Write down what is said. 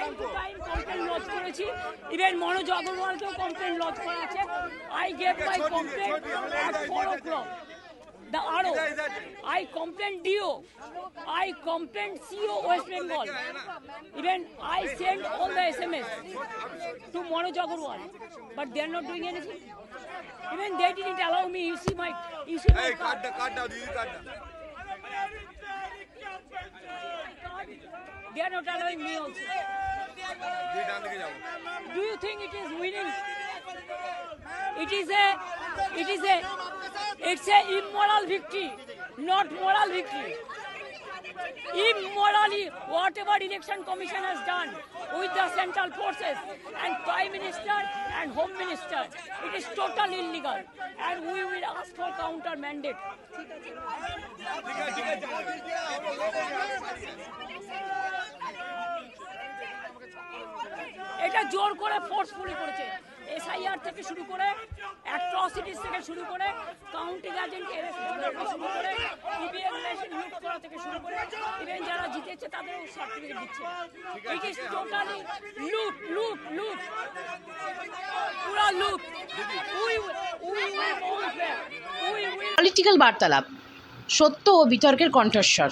Time to time complain lodge করেছি, ইভেন মনোজ আগরওয়ালকেও কমপ্লেন লজ করা আছে। I gave my complain at 4 o'clock. The RO, I complained DO, I complained CO West Bengal, even I sent all the SMS to Manoj Agarwal, but they are not doing anything. Even they didn't allow me. You see my card. They are not allowing me also. Do you think it is winning? It's a immoral victory, not moral victory. Immorally, whatever election commission has done with the central forces and prime minister and home minister, it is totally illegal, and we will ask for counter mandate. এটা জোর করে forcefully করেছে, SIR থেকে শুরু করে atrocities থেকে শুরু করে কাউন্টিং এজেন্টকে অ্যারেস্ট করা থেকে শুরু করে ইভিএম মেশিন লুট করা থেকে শুরু করে ইভেন যারা জিতেছে তাদেরও সার্টিফিকেট দিচ্ছে। ইট ইজ টোটালি লুট লুট লুট, পুরা লুট। পলিটিক্যাল বার্তালাপ, সত্য ও বিতর্কের কণ্ঠস্বর।